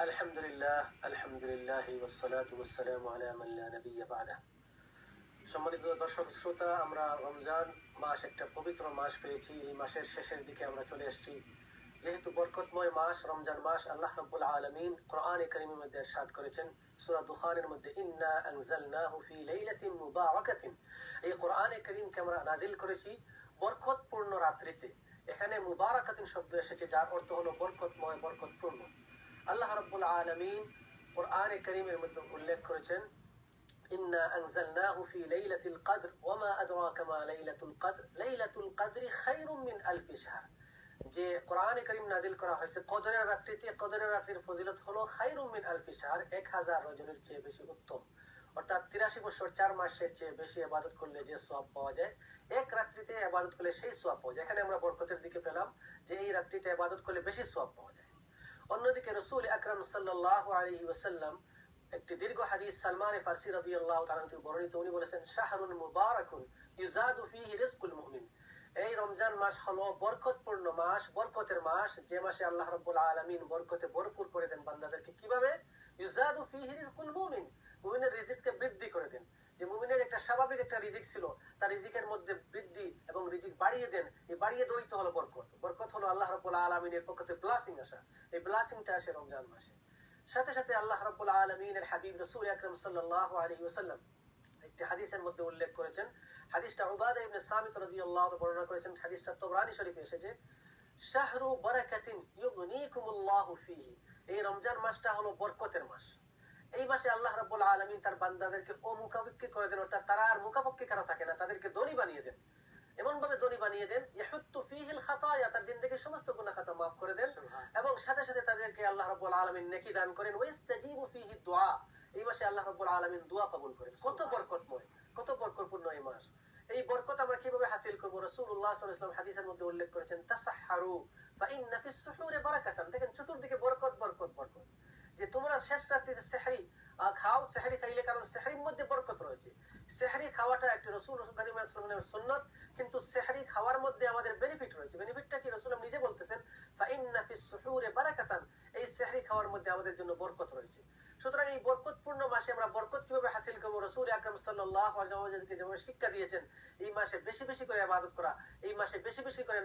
আলহামদুলিল্লাহ আলহামদুলিল্লাহ ওয়াসসালাতু ওয়াসসালামু আলা মান লা নাবিয়্যা বা'দা। সম্মানিত দর্শক শ্রোতা, আমরা রমজান মাস, একটা পবিত্র মাস পেয়েছি। এই মাসের শেষের দিকে আমরা চলে এসেছি। যেহেতু বরকতময় মাস রমজান মাস, আল্লাহ রাব্বুল আলামিন কোরআনে কারীমের মধ্যে ইরশাদ করেছেন সূরা দুখানের মধ্যে, ইন্না আনজালনাহু ফি লাইলাতিন মুবারাকাতিন। এই কোরআনে কারীমকে আমরা নাজিল করেছি বরকতপূর্ণ রাত্রিতে। এখানে মুবারাকাতিন শব্দ এসেছে, যার অর্থ হলো বরকতময়, বরকতপূর্ণ। আল্লাহ রাব্বুল আলামিন কোরআনে কারীমের মধ্যে উল্লেখ করেছেন, ইন্না আনজালনাহু ফি লাইলাতিল কদর ওয়া মা আদরাকা মা লাইলাতুল কদর লাইলাতুল কদরি খায়রুম মিন আলফি শাহর। যে কোরআনে কারীম নাজিল করা হয়েছে কদরের রাত্রিতে, কদরের রাত্রির ফজিলত হলো খায়রুম মিন আলফি শাহর, 1000 রজনীর চেয়ে বেশি উত্তম। অর্থাৎ 83 বছর 4 মাসের চেয়ে বেশি ইবাদত করলে যে সওয়াব পাওয়া যায়, এক রাত্রিতে ইবাদত করলে সেই সওয়াব পাওয়া যায়। এখানে আমরা বরকতের দিকে পেলাম যে এই রাত্রিতে ইবাদত করলে বেশি সওয়াব পাওয়া যায়। অন্যদিকে রাসূল আকরাম সাল্লাল্লাহু আলাইহি ওয়াসাল্লাম একটি দীর্ঘ হাদিস সালমান ফারসি রাদিয়াল্লাহু তাআলা থেকে বর্ণিত, উনি বলেছেন, শাহরুন মুবারাকুন ইউজাদু ফীহি রিজকুল মুমিন। এই রমজান মাস হলো বরকতপূর্ণ মাস, বরকতের মাস, যে মাসে আল্লাহ রাব্বুল আলামিন বরকতে ভরপুর করে দেন বান্দাদেরকে। কিভাবে? ইউজাদু ফীহি রিজকুল মুমিন, মুমিনের রিজিককে বৃদ্ধি করে দেন। যে মুমিনের একটা স্বাভাবিক একটা রিজিক ছিল, তার রিজিকের মধ্যে বৃদ্ধি এবং রিজিক বাড়িয়ে দেন। এই বাড়িয়ে দেওয়াই তো হলো বরকত। বরকত হলো আল্লাহ রাব্বুল আলামিনের পক্ষ থেকে ব্লেসিং আসা। এই ব্লেসিংটা আসে রমজান মাসে। সাথে সাথে আল্লাহ রাব্বুল আলামিনের হাবিব রাসূল আকরাম সাল্লাল্লাহু আলাইহি ওয়াসাল্লাম একটি হাদিসের মধ্যে উল্লেখ করেছেন। হাদিসটা উবাদা ইবনে সামিত রাদিয়াল্লাহু তাআলা বর্ণনা করেছেন। হাদিসটা তাবরানী শরীফে এসেছে, শাহরু বারাকাতিন ইউগনিকুমুল্লাহু ফীহি। এই রমজান মাসটা হলো বরকতের মাস। এই মাসে আল্লাহ রাব্বুল আলামিন তার বান্দাদেরকে অমুখাপেক্ষী করে দেন, অর্থাৎ তারা আর মুখাপেক্ষী কারো থাকে না, তাদেরকে ধনী বানিয়ে দেন। এমন ভাবে ধনী বানিয়ে দেন, ইয়াহুত্তু ফীহিল খাতায়া, তার জিন্দেগীর সমস্ত গুনাহ খাতা মাফ করে দেন, এবং সাথে সাথে তাদেরকে আল্লাহ রাব্বুল আলামিন নেকি দান করেন। ওয়াইস্তাজিবু ফীহি দুআ, এই মাসে আল্লাহ রাব্বুল আলামিন দোয়া কবুল করেন। কত বরকতময়, কত বরকতপূর্ণ এই মাস। এই বরকত আমরা কিভাবে হাসিল করব? রাসূলুল্লাহ সাল্লাল্লাহু আলাইহি ওয়াসাল্লাম হাদিসের মধ্যে উল্লেখ করেছেন, তাসাহহারু ফাইন্না ফিস সুহুরি বারাকাতান। দেখেন চতুর্দিকে বরকত বরকত বরকত। যে তোমরা শেষ রাত্রিতে সেহরি খাও, সেহরি খাইলে, কারণ সেহরির মধ্যে বরকত রয়েছে। সেহরি খাওয়াটা একটি রাসূল কারীম সাল্লাল্লাহু আলাইহি ওয়াসাল্লামের সুন্নাত, কিন্তু সেহরি খাওয়ার মধ্যে আমাদের বেনিফিট রয়েছে। বেনিফিটটা কি? রাসূল নিজে বলতেছেন, ফাইন্না ফিস সুহুরি বারাকাতান, এই সেহরি খাওয়ার মধ্যে আমাদের জন্য বরকত রয়েছে। সুতরাং এই বরকতপূর্ণ মাসে আমরা বরকত কিভাবে হাসিল করব? রাসূল আকরাম সাল্লাল্লাহু আলাইহি ওয়াসাল্লামকে যেভাবে শিক্ষা দিয়েছেন, এই মাসে বেশি বেশি করে ইবাদত করা, এই মাসে বেশি বেশি করে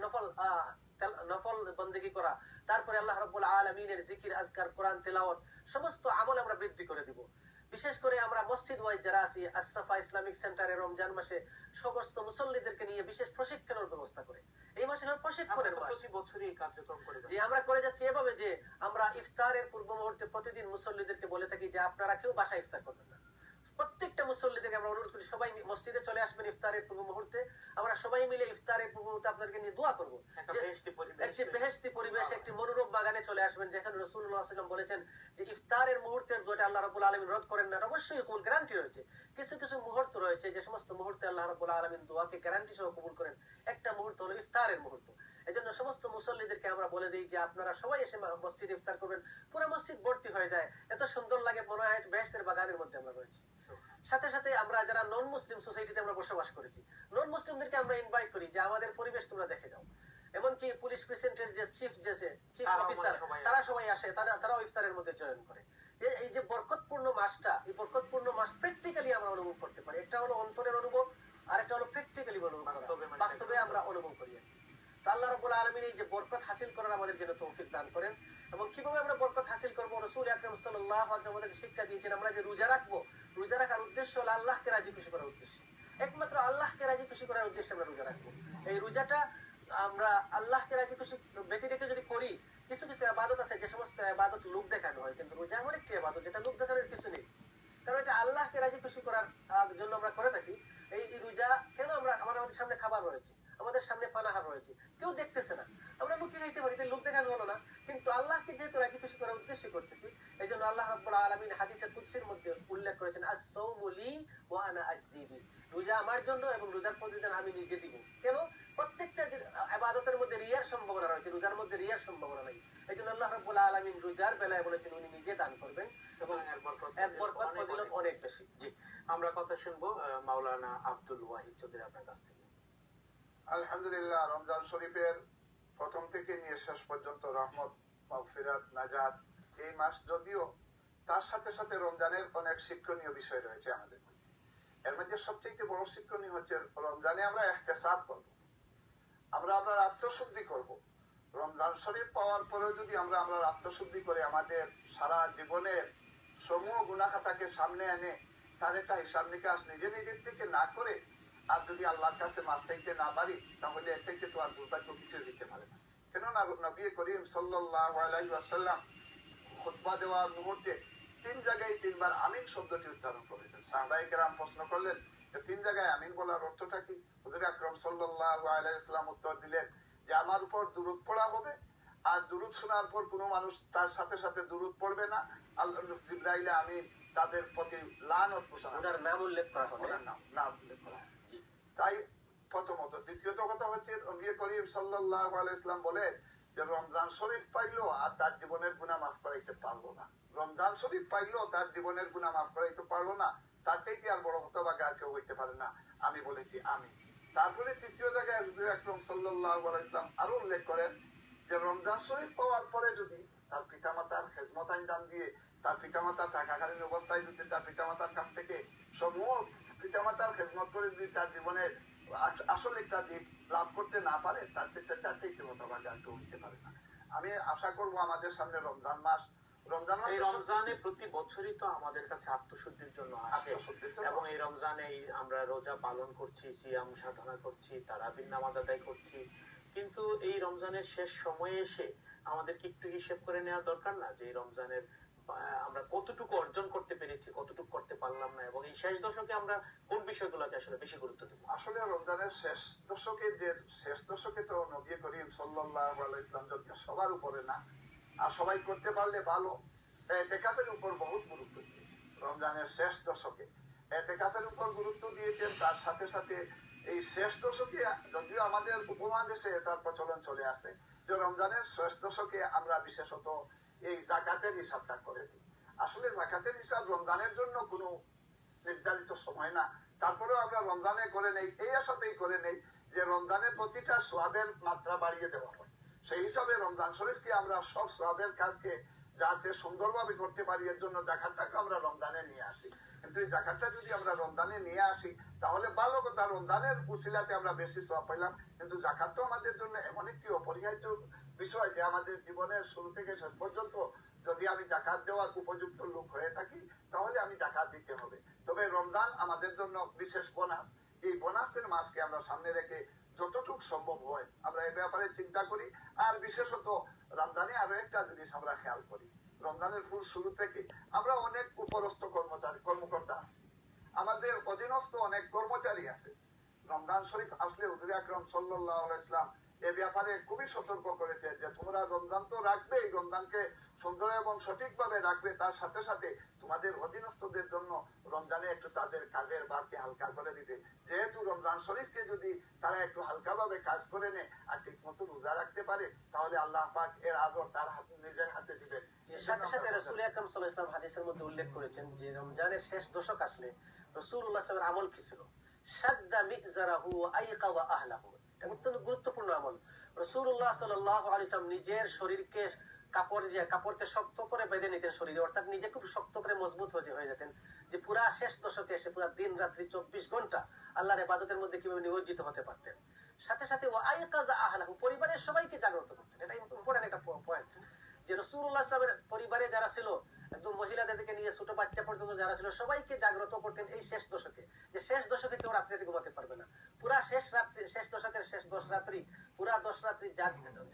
নফল বন্দেগী করা, তারপরে আল্লাহ রাব্বুল আলামিনের জিকির, আজকার, কোরআন তেলাওয়াত, সমস্ত আমল আমরা বৃদ্ধি করে দিব। বিশেষ করে আমরা মসজিদ ওয়াইজ যারা আছি, আস-সাফা ইসলামিক সেন্টারে রমজান মাসে সমস্ত মুসল্লিদেরকে নিয়ে বিশেষ প্রশিক্ষণের ব্যবস্থা করে। এই মাসে প্রশিক্ষণের মাস, প্রতি বছরই এই কার্যক্রম করে যে আমরা করে যাচ্ছি এভাবে যে আমরা ইফতারের পূর্ব মুহূর্তে প্রতিদিন মুসল্লিদেরকে বলে থাকি যে আপনারা কেউ বাসায় ইফতার করবেন না। প্রত্যেকটা মুসল্লিদেরকে আমরা অনুরোধ করি, সবাই মসজিদে চলে আসবেন ইফতারের পূর্ব মুহূর্তে। আমরা সবাই মিলে ইফতারের পূর্ব মুহূর্তে আপনাদেরকে নিয়ে দোয়া করবো। একটি বেহেশতি পরিবেশ, একটি মনোরম বাগানে চলে আসবেন, যেখানে রাসূলুল্লাহ সাল্লাল্লাহু আলাইহি ওয়াসাল্লাম বলেছেন যে ইফতারের মুহূর্তের দোয়াটা আল্লাহ রাব্বুল আলামিন রদ করেন না, অবশ্যই কবুল গ্যারান্টি রয়েছে। কিছু কিছু মুহূর্ত রয়েছে যে সমস্ত মুহূর্তে আল্লাহ রাব্বুল আলামিন দোয়াকে গ্যারান্টি সহ কবুল করেন। একটা মুহূর্ত হলো ইফতারের মুহূর্ত। এজন্য সমস্ত মুসল্লিদেরকে আমরা বলে দিই যে আপনারা সবাই এসে মসজিদে ইফতার করবেন। পুরো মসজিদ ভর্তি হয়ে যায়, এত সুন্দর লাগে, মনে হয় বেহেশতের বাগানের মধ্যে আমরা রয়েছি। সাথে সাথে আমরা যারা নন মুসলিম সোসাইটিতে আমরা বসবাস করেছি, নন মুসলিমদেরকে আমরা ইনভাইট করি যে আমাদের পরিবেশ তোমরা দেখে যাও। এমনকি পুলিশ প্রেসিডেন্টের যে চিফ অফিসার, তারা সবাই আসে, তারাও ইফতারের মধ্যে জয়েন করে। এই যে বরকতপূর্ণ মাসটা, এই বরকতপূর্ণ মাস প্র্যাকটিক্যালি আমরা অনুভব করতে পারি। একটা হলো অন্তরের অনুভব, আর একটা হলো প্র্যাকটিক্যালি অনুভব করা, বাস্তবে আমরা অনুভব করি। তো আল্লাহ রাব্বুল আলামিন এই যে বরকত হাসিল করার আমাদের জন্য তৌফিক দান করেন। এবং কিভাবে আমরা বরকত হাসিল করবো? রাসূল আকরাম সাল্লাল্লাহু আলাইহি ওয়াসাল্লাম আমাদের শিক্ষা দিয়েছেন, আমরা যে রোজা রাখবো, রোজা রাখার উদ্দেশ্য হলো আল্লাহকে রাজি খুশি করার উদ্দেশ্যে। একমাত্র আল্লাহকে রাজি খুশি করার উদ্দেশ্যে আমরা রোজা রাখবো। এই রোজাটা আমরা আল্লাহকে রাজি খুশি ব্যতি রেখে যদি করি, কিছু কিছু ইবাদত আছে যে সমস্ত ইবাদত লোক দেখানো হয়, কিন্তু রোজা এমন একটি ইবাদত যেটা লোক দেখানোর কিছু নেই, কারণ এটা আল্লাহকে রাজি খুশি করার জন্য আমরা করে থাকি। এই রোজা কেন আমরা, আমাদের সামনে খাবার রয়েছে, আমাদের সামনে পানাহার রয়েছে, কেউ দেখতেছে না, আমরা লুকিয়ে খাইতে পারি, লোক দেখানো হলো না, কিন্তু আল্লাহকে যেহেতু রাজি খুশি করার উদ্দেশ্যে করতেছি, এই জন্য আল্লাহ রাব্বুল আলামিন হাদিসে কুদসির মধ্যে উল্লেখ করেছেন, আস-সাওমু লি ওয়া আনা আজজি বি, রোজা আমার জন্য এবং রোজার প্রতিদান আমি নিজে দিব। কেন? প্রত্যেকটা ইবাদতের মধ্যে রিয়ার সম্ভাবনা রয়েছে, রোজার মধ্যে রিয়ার সম্ভাবনা নাই। এই জন্য আল্লাহ রাব্বুল আলামিন রোজার বেলায় বলেছেন উনি নিজে দান করবেন এবং এর বরকত ফজিলত অনেক বেশি। জি, আমরা কথা শুনবো মাওলানা আব্দুল ওয়াহিদ চৌধুরী আপনার কাছ থেকে। আলহামদুলিল্লাহ, রমজান শরীফের প্রথম থেকে নিয়ে শেষ পর্যন্ত রহমত, মাগফিরাত, নাজাত এই মাস যদিও তার সাথে সাথে রমজানের অনেক শিক্ষণীয় বিষয় রয়েছে আমাদের মধ্যে। এর মধ্যে সবচেয়ে বড় শিক্ষণীয় হচ্ছে রমজানে আমরা ইহতিসাব করব, আমরা আত্মশুদ্ধি করব। রমজান শরীফ পাওয়ার পরেও যদি আমরা আত্মশুদ্ধি করে আমাদের সারা জীবনের সমূহ গুনাহটাকে সামনে এনে তার একটা হিসাব নিকাশ নিজের থেকে না করে আর যদি আল্লাহর কাছে মাফ চাইতে না পারি, তাহলে এর থেকে তো আর দুর্ভাগ্য কিছু দিতে পারে না। কেননা নবী করিম সাল্লাল্লাহু আলাইহি ওয়াসাল্লাম খুতবা দেওয়ার মুহূর্তে 3 জায়গায় 3 বার আমিন শব্দটি উচ্চারণ করেছেন। সাহাবায়ে কেরাম প্রশ্ন করলেন যে 3 জায়গায় আমিন বলার অর্থটা কি? হুজুর আকরাম সাল্লাল্লাহু আলাইহি ওয়াসাল্লাম উত্তর দিলেন যে আমার উপর দুরূদ পড়া হবে, আর দুরূদ শোনার পর কোনো মানুষ তার সাথে সাথে দুরূদ পড়বে না, আল্লাহ জিবরাইল আমিন তাদের প্রতি লানত ঘোষণা, ওনার নাম উল্লেখ করা হবে, ওনার নাম উল্লেখ করা হবে। তাই প্রথমত। দ্বিতীয়ত কথা হচ্ছে নবী করিম সাল্লাল্লাহু আলাইহি ওয়াসাল্লাম বলে যে রমজান শরীফ পাইলো আর তার জীবনের গুনাহ মাফ করাইতে পারলো না। রমজান শরীফ পাইলো তার জীবনের গুনাহ মাফ করাইতে পারলো না, তার থেকে আর বড় হতভাগা আর কেউ হইতে পারে না। আমি বলেছি আমি। তারপরে তৃতীয় জায়গায় হুজুর আকরাম সাল্লাল্লাহু আলাইহি ওয়াসাল্লাম আরো উল্লেখ করেন যে রমজান শরীফ পাওয়ার পরে যদি তার পিতামাতার খেদমত আঞ্জাম দিয়ে, তার পিতামাতা থাকাকালীন অবস্থায় যদি তার পিতামাতার কাছ থেকে সমূহ পিতামাতার খেদমত করে যদি তার জীবনের আসল একটা দিক লাভ করতে না পারে, তার থেকে হতভাগা আর কেউ হইতে পারে না। আমি আশা করবো আমাদের সামনে রমজান মাস, এই রমজানে প্রতি বছরই তো আমাদের কাছে আত্মশুদ্ধির জন্য আসে, এবং এই রমজানে আমরা রোজা পালন করছি, সিয়াম সাধনা করছি, তারাবির নামাজ আদায় করছি, কিন্তু এই রমজানের শেষ সময়ে এসে আমাদের কি একটু হিসেব করে নেওয়া দরকার না যে রমজানের আমরা কতটুকু অর্জন করতে পেরেছি, কতটুকু করতে পারলাম না, এবং এই শেষ দশকে আমরা কোন বিষয়গুলোকে আসলে বেশি গুরুত্ব দেব? আসলে রমজানের শেষ দশকে তো নবী করিম সাল্লাল্লাহু আলাইহি ওয়াসাল্লাম যত সবার উপরে না, আর সবাই করতে পারলে ভালো, ইতিকাফের উপর বহুত গুরুত্ব দিয়েছেন। রমজানের শেষ দশকে ইতিকাফের উপর গুরুত্ব দিয়েছেন। তার সাথে সাথে এই শেষ দশকে যদিও আমাদের উপমহাদেশে এটার প্রচলন চলে আসে যে রমজানের শেষ দশকে আমরা বিশেষত এই যাকাতের হিসাবটা করে দিই। আসলে যাকাতের হিসাব রমজানের জন্য কোনো নির্ধারিত সময় না, তারপরেও আমরা রমজানে করে নেই, এই আশাতেই করে নেই যে রমজানের প্রতিটা সওয়াবের মাত্রা বাড়িয়ে দেওয়া হয়। সেই হিসাবে রমজান শরীফকে আমরা সব সওয়াবের কাজকে যাতে সুন্দরভাবে করতে পারি এর জন্য যাকাতটাকে আমরা রমজানে নিয়ে আসি। কিন্তু এই যাকাতটা যদি আমরা রমজানে নিয়ে আসি তাহলে ভালো কথা, রমজানের উসিলাতে আমরা বেশি সওয়াব পাইলাম। কিন্তু যাকাত তো আমাদের জন্য এমন একটি অপরিহার্য বিষয় যে আমাদের জীবনের শুরু থেকে শেষ পর্যন্ত যদি আমি যাকাত দেওয়ার উপযুক্ত লোক হয়ে থাকি তাহলে আমি যাকাত দিতে হবে। তবে রমজান আমাদের জন্য বিশেষ বোনাস, এই বোনাসের মাসকে আমরা সামনে রেখে যতটুকু সম্ভব হয় আমরা এই ব্যাপারে চিন্তা করি। আর বিশেষত রমজানে আরো একটা জিনিস আমরা খেয়াল করি, রমজানের শুরু থেকে আমরা অনেক উপরস্থ কর্মকর্তা আছি, আমাদের অধীনস্থ অনেক কর্মচারী আছে। রমজান শরীফ আসলে হুজুর আকরাম সাল্লাল্লাহু আলাইহি ওয়াসাল্লাম এ ব্যাপারে খুবই সতর্ক করেছে যে তোমরা রমজান তো রাখবে, এই রমজানকে সুন্দর এবং সঠিকভাবে রাখবে, তার সাথে সাথে তোমাদের অধীনস্থদের জন্য রমজানে একটু তাদের কাজের ভারকে হালকা করে দিবে। যেহেতু রমজান শরীফকে যদি তারা একটু হালকাভাবে কাজ করে নেয় আর ঠিক মতো রোজা রাখতে পারে তাহলে আল্লাহ পাক এর আদর তার নিজের হাতে দিবেন। সাথে সাথে রাসূল আকরাম সাল্লাল্লাহু আলাইহি ওয়াসাল্লাম হাদিসের মধ্যে উল্লেখ করেছেন যে রমজানের শেষ দশক আসলে রাসূলুল্লাহ সাল্লাল্লাহু আলাইহি ওয়াসাল্লামের আমল কি ছিল? শাদ্দা মিযরাহু ওয়া আইকাযা আহলাহু। এটা অত্যন্ত গুরুত্বপূর্ণ আমল। রাসূলুল্লাহ সাল্লাল্লাহু আলাইহি ওয়াসাল্লাম নিজের শরীরকে কাপড়কে শক্ত করে বেঁধে নিতেন শরীরে, অর্থাৎ নিজে খুব শক্ত করে মজবুত হয়ে যেতেন যে পুরা শেষ দশকে এসে পুরা দিন রাত্রি 24 ঘন্টা আল্লাহর ইবাদতের মধ্যে কিভাবে নিয়োজিত হতে পারতেন। সাথে সাথে ওয়া আইকাযা আহলাহু, পরিবারের সবাইকে জাগ্রত করতেন। এটা ইম্পর্টেন্ট একটা পয়েন্ট যে রাসূলুল্লাহ সাল্লাল্লাহু আলাইহি ওয়াসাল্লামের পরিবারে যারা ছিল, একদম মহিলাদের থেকে নিয়ে ছোট বাচ্চা পর্যন্ত যারা ছিল, সবাইকে জাগ্রত করতেন এই শেষ দশকে, যে শেষ দশকে কেউ রাত্রিতে ঘুমাতে পারবে না। পুরা শেষ দশকের শেষ 10 রাত্রি, পুরা 10 রাত্রি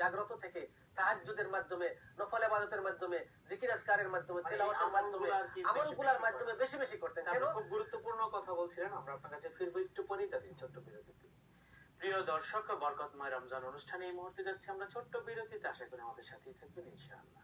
জাগ্রত থেকে তাহাজ্জুদের মাধ্যমে, নফল ইবাদতের মাধ্যমে, জিকির আজকারের মাধ্যমে, তেলাওয়াতের মাধ্যমে, আমলগুলোর মাধ্যমে বেশি বেশি করতেন। কেন? খুব গুরুত্বপূর্ণ কথা বলছিলেন। আমরা আপনার কাছে ফিরবো একটু পরেই, যাচ্ছি ছোট্ট বিরতিতে। প্রিয় দর্শক, বরকতময় রমজান অনুষ্ঠানে এই মুহূর্তে যাচ্ছি আমরা ছোট্ট বিরতিতে। আশা করি আমাদের সাথেই থাকবেন ইনশাআল্লাহ।